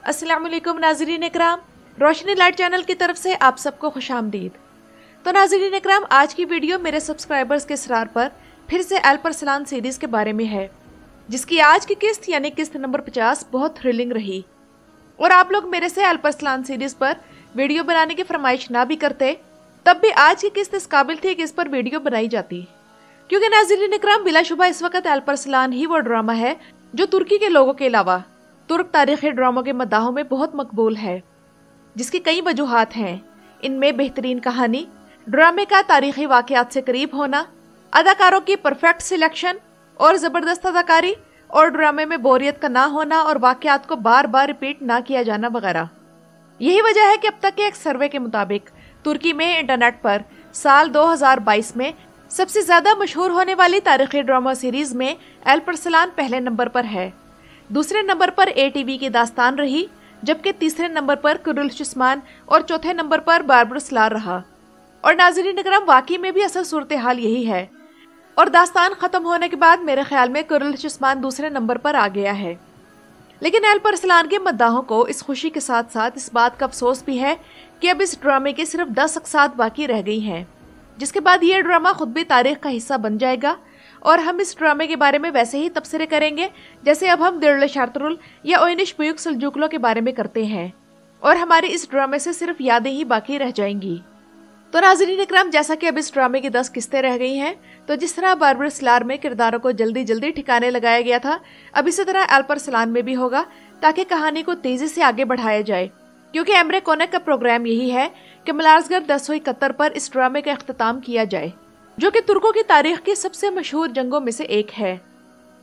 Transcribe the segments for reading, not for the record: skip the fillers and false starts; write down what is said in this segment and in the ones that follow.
अस्सलाम वालेकुम नाज़रीन इकराम, रोशनी लाइट चैनल की तरफ से आप सबको खुशामदीद। तो नाज़रीन इकराम, आज की वीडियो मेरे सब्सक्राइबर्स के इसरार पर फिर से अल्परसलान सीरीज़ के बारे में है, जिसकी आज की किस्त यानी किस्त नंबर 50 बहुत थ्रिलिंग रही। और आप लोग मेरे से अल्परसलान सीरीज़ पर वीडियो बनाने की फरमाइश ना भी करते, तब भी आज की किस्त इस काबिल थी कि इस पर वीडियो बनाई जाती। क्योंकि नाज़रीन इकराम, बिलाशुबा इस वक्त अल्परसलान ही वो ड्रामा है जो तुर्की के लोगों के अलावा तुर्क तारीखी ड्रामों के मद्दाहों में बहुत मकबूल है, जिसकी कई वजूहात हैं। इनमें बेहतरीन कहानी, ड्रामे का तारीखी वाक़यात से करीब होना, अदाकारों की परफेक्ट सिलेक्शन और ज़बरदस्त अदाकारी, और ड्रामे में बोरियत का ना होना और वाक़यात को बार बार रिपीट ना किया जाना वगैरह। यही वजह है कि अब तक के एक सर्वे के मुताबिक तुर्की में इंटरनेट पर साल 2022 में सबसे ज़्यादा मशहूर होने वाली तारीखी ड्रामा सीरीज़ में अल्परसलान पहले नंबर पर है। दूसरे नंबर पर ATV की दास्तान रही, जबकि तीसरे नंबर पर कुर्रलुश और चौथे नंबर पर बारबरस लार रहा। और नाज़रीन इकराम, वाकई में भी असल सूरत हाल यही है। और दास्तान ख़त्म होने के बाद मेरे ख्याल में कुर्रलुश दूसरे नंबर पर आ गया है। लेकिन अल्परसलान के मद्दाहों को इस खुशी के साथ साथ इस बात का अफसोस भी है कि अब इस ड्रामे के सिर्फ 10 अक़सात बाकी रह गई हैं, जिसके बाद ये ड्रामा खुद भी तारीख का हिस्सा बन जाएगा। और हम इस ड्रामे के बारे में वैसे ही तबसरे करेंगे जैसे अब हम दिर्ल शार्तरुल या ओइनिश बुयुक सल्जूकलो के बारे में करते हैं, और हमारी इस ड्रामे से सिर्फ यादें ही बाकी रह जाएंगी। तो नाज़रीन इकराम, जैसा कि अब इस ड्रामे की 10 किस्तें रह गई हैं, तो जिस तरह बारबरस लार में किरदारों को जल्दी जल्दी ठिकाने लगाया गया था, अब इसी तरह अल्परसलान में भी होगा, ताकि कहानी को तेजी से आगे बढ़ाया जाए। क्योंकि एमरे कोनेक का प्रोग्राम यही है कि मलार्जगर 1071 पर इस ड्रामे का इख्तिताम किया जाए, जो कि तुर्कों की तारीख की सबसे मशहूर जंगों में से एक है।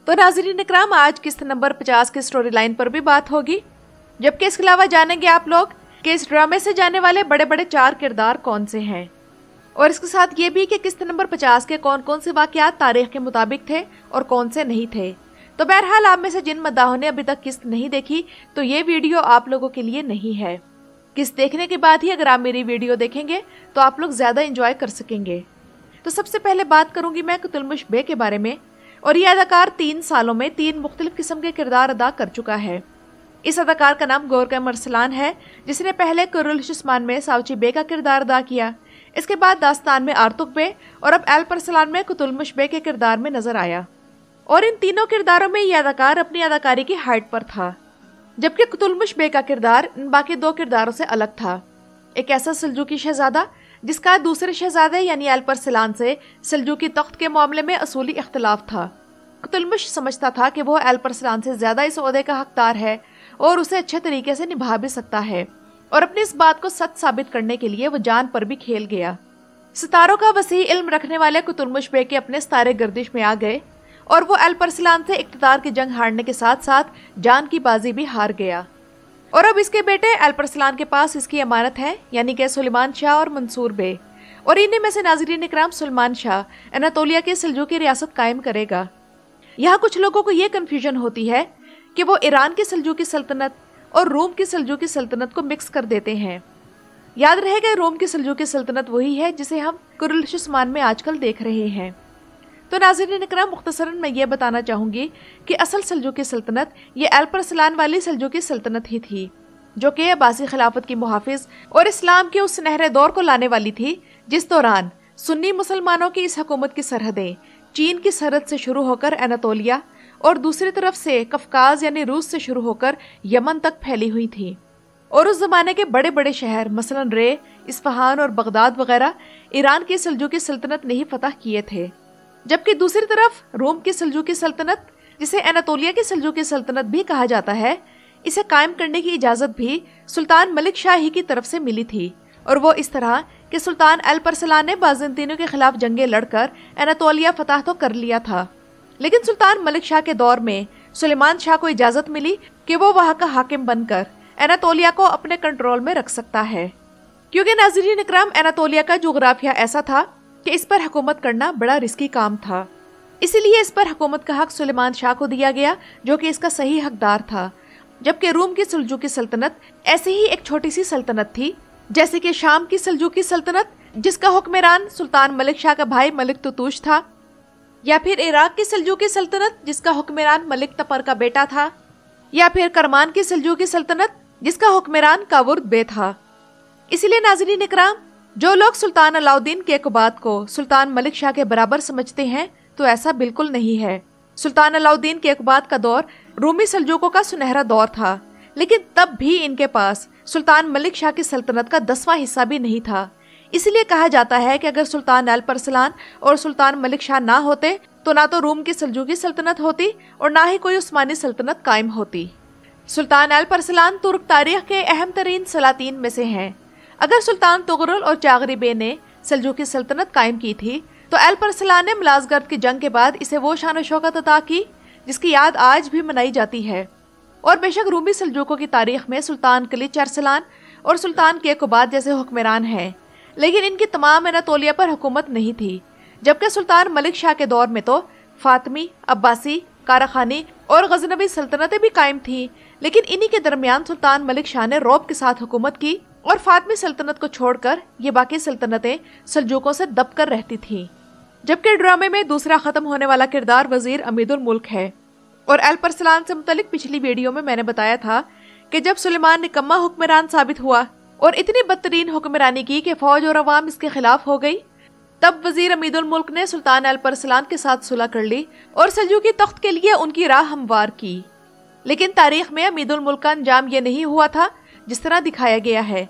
तो नाज़रीन इकराम, आज किस्त नंबर 50 की स्टोरी लाइन पर भी बात होगी, जबकि इसके अलावा जानेंगे आप लोग कि इस ड्रामे से जाने वाले बड़े बड़े 4 किरदार कौन से हैं, और इसके साथ ये भी कि किस्त नंबर 50 के कौन कौन से वाक़यात तारीख के मुताबिक थे और कौन से नहीं थे। तो बहरहाल, आप में से जिन मद्दाहों ने अभी तक किस्त नहीं देखी, तो ये वीडियो आप लोगों के लिए नहीं है। किस्त देखने के बाद ही अगर आप मेरी वीडियो देखेंगे तो आप लोग ज़्यादा इंजॉय कर सकेंगे। तो सबसे पहले बात करूंगी मैं कुतुलमुश बे के बारे में। और ये अदाकार 3 सालों में 3 मुख्तलिफ किस्म के किरदार अदा कर चुका है। इस अदाकार का नाम गोरकम अरसलान है, जिसने पहले कुर्रलुश में सावची बे का किरदार अदा किया। इसके बाद दास्तान में आर्तुक बे और अब अल्परसलान में कुतुलमुश बे के किरदार में नजर आया। और इन तीनों किरदारों में ये अदाकार अपनी अदाकारी की हाइट पर था, जबकि कुतुलमुश बे का किरदार इन बाकी 2 किरदारों से अलग था। एक ऐसा सल्जूकी शहजादा जिसका दूसरे शहजादे यानी अल्परसलान से सल्जूकी तख्त के मामले में असूली इख्तिलाफ था। कुतुलमुश समझता था कि वो अल्परसलान से ज्यादा इस ओहदे का हकदार है और उसे अच्छे तरीके से निभा भी सकता है, और अपनी इस बात को सच साबित करने के लिए वो जान पर भी खेल गया। सितारों का वसी इल्म रखने वाले कुतुलमुश बे के अपने सितारे गर्दिश में आ गए, और वो अल्परसलान से इख्तिदार की जंग हारने के साथ साथ जान की बाजी भी हार गया। और अब इसके बेटे अल्परसलान के पास इसकी अमानत है, यानी कि सुलेमान शाह और मंसूर बे। और इन्हीं में से नाज़रीन इकराम सुलेमान शाह अनातोलिया की सल्जूकी रियासत कायम करेगा। यहाँ कुछ लोगों को ये कन्फ्यूजन होती है कि वो ईरान की सल्जूकी सल्तनत और रोम की सल्जूकी सल्तनत को मिक्स कर देते हैं। याद रहेगा, रोम की सल्जूकी सल्तनत वही है जिसे हम कुर्रलुश में आजकल देख रहे हैं। तो नाज़रीन इकराम, मुख्तसरन मैं ये बताना चाहूँगी कि असल सल्जूकी सल्तनत ये अल्परसलान वाली सल्जूकी सल्तनत ही थी, जो कि अब्बासी खिलाफत की मुहाफिज और इस्लाम के उस सुनहरे दौर को लाने वाली थी, जिस दौरान सुन्नी मुसलमानों की इस हुकूमत की सरहदें चीन की सरहद से शुरू होकर अनातोलिया और दूसरी तरफ से कफकाज यानी रूस से शुरू होकर यमन तक फैली हुई थी। और उस जमाने के बड़े बड़े शहर मसलन रे, इस्फहान और बगदाद वगैरह ईरान की सल्जूकी सल्तनत ने ही फतह किए थे, जबकि दूसरी तरफ रोम की सल्जूकी सल्तनत, जिसे अनातोलिया की सल्जूकी सल्तनत भी कहा जाता है, इसे कायम करने की इजाजत भी सुल्तान मलिक शाह ही की तरफ से मिली थी। और वो इस तरह कि सुल्तान अल्परसलान ने बाज़ंतीनों के खिलाफ जंगें लड़कर अनातोलिया फतह तो कर लिया था, लेकिन सुल्तान मलिक शाह के दौर में सुलेमान शाह को इजाजत मिली कि वो वहाँ का हाकिम बनकर अनातोलिया को अपने कंट्रोल में रख सकता है। क्योंकि नाज़रीन इकराम, अनातोलिया का जोग्राफिया ऐसा था कि इस पर हुकूमत करना बड़ा रिस्की काम था, इसीलिए इस पर हुकूमत का हक सुलेमान शाह को दिया गया, जो कि इसका सही हकदार था। जबकि रोम की सल्जूकी सल्तनत ऐसी ही एक छोटी सी सल्तनत थी, जैसे कि शाम की सल्जूकी सल्तनत, जिसका हुक्मरान सुल्तान मलिक शाह का भाई मलिक तुतूश था, या फिर इराक की सल्जूकी सल्तनत जिसका हुक्मरान मलिक तपर का बेटा था, या फिर करमान की सल्जूकी सल्तनत جس کا حکمران کاورد بے تھا۔ اسی لیے ناظرین اکرام، جو لوگ سلطان علاؤدین کیقوباد کو سلطان ملک شاہ کے برابر سمجھتے ہیں تو ایسا بالکل نہیں ہے۔ سلطان علاؤدین کیقوباد کا دور رومی سلجوقوں کا سنہرا دور تھا، لیکن تب بھی ان کے پاس سلطان ملک شاہ کی سلطنت کا 10واں حصہ بھی نہیں تھا۔ اس لیے کہا جاتا ہے کہ اگر سلطان الپرسلان اور سلطان ملک شاہ نہ ہوتے تو نہ تو روم کی سلجوقی سلطنت ہوتی اور نہ ہی کوئی عثمانی سلطنت قائم ہوتی۔ سلطان الپرسلان ترک تاریخ کے اہم ترین سلاطین میں سے ہیں۔ اگر سلطان طغرل اور چاغری بے نے سلجوقی سلطنت قائم کی تھی تو الپرسلان نے ملازگرد کی جنگ کے بعد اسے وہ شان و شوکت عطا کی جس کی یاد آج بھی منائی جاتی ہے۔ اور بے شک رومی سلجوقوں کی تاریخ میں سلطان کلیچ ارسلان اور سلطان کیقوباد جیسے حکمران ہیں، لیکن ان کی تمام اناطولیہ پر حکومت نہیں تھی، جبکہ سلطان ملک شاہ کے دور میں تو فاطمی، عباسی، کاراخانی اور غزنوی سلطنتیں بھی قائم تھیں، لیکن انہی کے درمیان سلطان ملک شاہ نے رعب کے ساتھ حکومت کی اور فاطمی سلطنت کو چھوڑ کر یہ باقی سلطنتیں سلجوقوں سے دب کر رہتی تھیں۔ جبکہ ڈرامے میں دوسرا ختم ہونے والا کردار وزیر امید الملک ہے۔ اور الپرسلان سے متعلق پچھلی ویڈیو میں نے بتایا تھا کہ جب سلیمان نکما حکمران ثابت ہوا اور اتنی بدترین حکمرانی کی کہ فوج اور عوام اس کے خلاف ہو گئی، تب وزیر امید الملک نے سلطان الپرسلان کے ساتھ صلح کر لی اور سلجوقی تخت کے لیے ان کی راہ ہموار کی۔ لیکن تاریخ میں امید الملک کا انجام یہ نہیں ہوا تھا جس طرح دکھایا گیا ہے،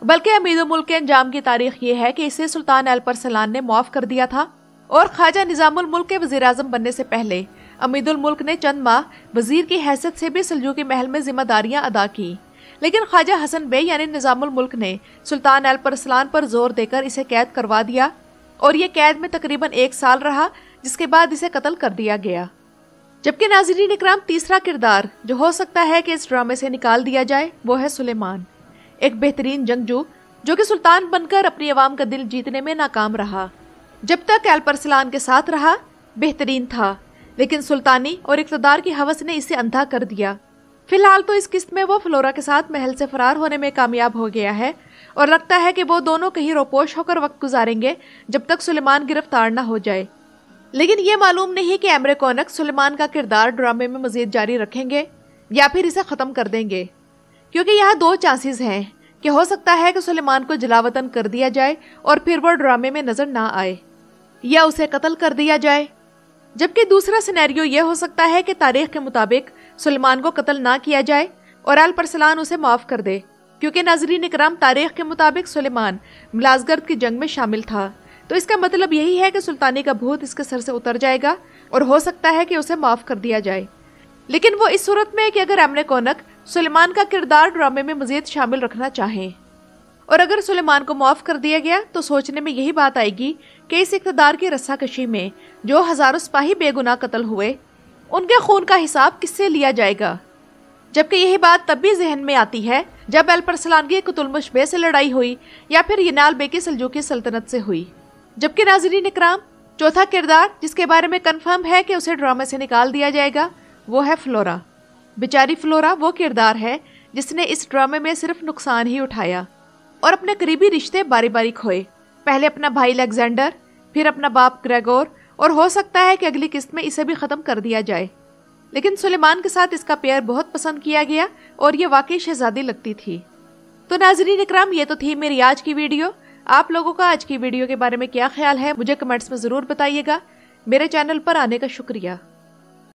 بلکہ امید الملک کے انجام کی تاریخ یہ ہے کہ اسے سلطان الپرسلان نے معاف کر دیا تھا، اور خواجہ نظام الملک کے وزیر اعظم بننے سے پہلے امید الملک نے چند ماہ وزیر کی حیثیت سے بھی سلجوقی محل میں ذمہ داریاں ادا کی۔ لیکن خواجہ حسن بے یعنی نظام الملک نے سلطان الپرسلان پر زور دے کر اسے قید کروا دیا، اور یہ قید میں تقریباً 1 سال رہا، جس کے بعد اسے قتل کر دیا گیا۔ جبکہ ناظرین اکرام، تیسرا کردار جو ہو سکتا ہے کہ اس ڈرامے سے نکال دیا جائے وہ ہے سلیمان، ایک بہترین جنگجو جو کہ سلطان بن کر اپنی عوام کا دل جیتنے میں ناکام رہا۔ جب تک الپرسلان کے ساتھ رہا بہترین تھا، لیکن سلطانی اور اقتدار کی ہوس نے اسے اندھا کر دیا۔ فی الحال تو اس قسط میں وہ فلورا کے ساتھ محل سے فرار ہونے میں کامیاب ہو گیا ہے، اور لگتا ہے کہ وہ دونوں کہیں روپوش ہو کر وقت گزاریں گے جب تک سلیمان گرفتار نہ ہو جائے۔ لیکن یہ معلوم نہیں کہ ایمرے کونک سلیمان کا کردار ڈرامے میں مزید جاری رکھیں گے یا پھر اسے ختم کر دیں گے، کیونکہ یہاں 2 چانسز ہیں کہ ہو سکتا ہے کہ سلیمان کو جلاوطن کر دیا جائے اور پھر وہ ڈرامے میں نظر نہ آئے، یا اسے قتل کر دیا جائے۔ جبکہ دوسرا سینیریو یہ ہو سکتا ہے کہ تاریخ کے مطابق سلیمان کو قتل نہ کیا جائے اور الپرسلان اسے معاف کر دے، کیونکہ ناظرین اکرام، تاریخ کے مطابق سلیمان ملازگرد کی جنگ میں شامل تھا، تو اس کا مطلب یہی ہے کہ سلطانی کا بھوت اس کے سر سے اتر جائے گا اور ہو سکتا ہے کہ اسے معاف کر دیا جائے۔ لیکن وہ اس صورت میں کہ اگر ایمرے کونک سلیمان کا کردار ڈرامے میں مزید شامل رکھنا چاہیں، اور اگر سلیمان کو معاف کر دیا گیا تو سوچنے میں یہی بات آئے گی کہ اس اقتدار کی رسا کشی میں جو ہزاروں سپاہی بے گناہ قتل ہوئے، ان کے خون کا حساب کس سے لیا جائے گا؟ جبکہ یہی بات تب بھی ذہن میں آتی ہے جب الپرسلان کی قتلمش بے سے لڑائی ہوئی یا پھر ینال بے کی سلجوقی سلطنت سے ہوئی۔ جبکہ ناظرین اکرام، چوتھا کردار جس کے بارے میں کنفرم ہے کہ اسے ڈرامے سے نکال دیا جائے گا وہ ہے فلورا۔ بیچاری فلورا وہ کردار ہے جس نے اس ڈرامے میں صرف نقصان ہی اٹھایا اور اپنے قریبی رشتے باری باری کھوئے، پہلے اپنا بھائی الیگزینڈر، پھر اپنا باپ گریگور، اور ہو سکتا ہے کہ اگلی قسط میں اسے بھی ختم کر دیا جائے۔ لیکن سلیمان کے ساتھ اس کا پیئر بہت پسند کیا گیا اور یہ واقعی شہزادی لگتی تھی۔ تو ناظرین اکرام، یہ تو تھی میری آج کی ویڈیو۔ آپ لوگوں کا آج کی ویڈیو کے بارے میں کیا خیال ہے مجھے کمنٹس میں ضرور بتائیے گا۔ میرے چینل پر آنے کا شکریہ۔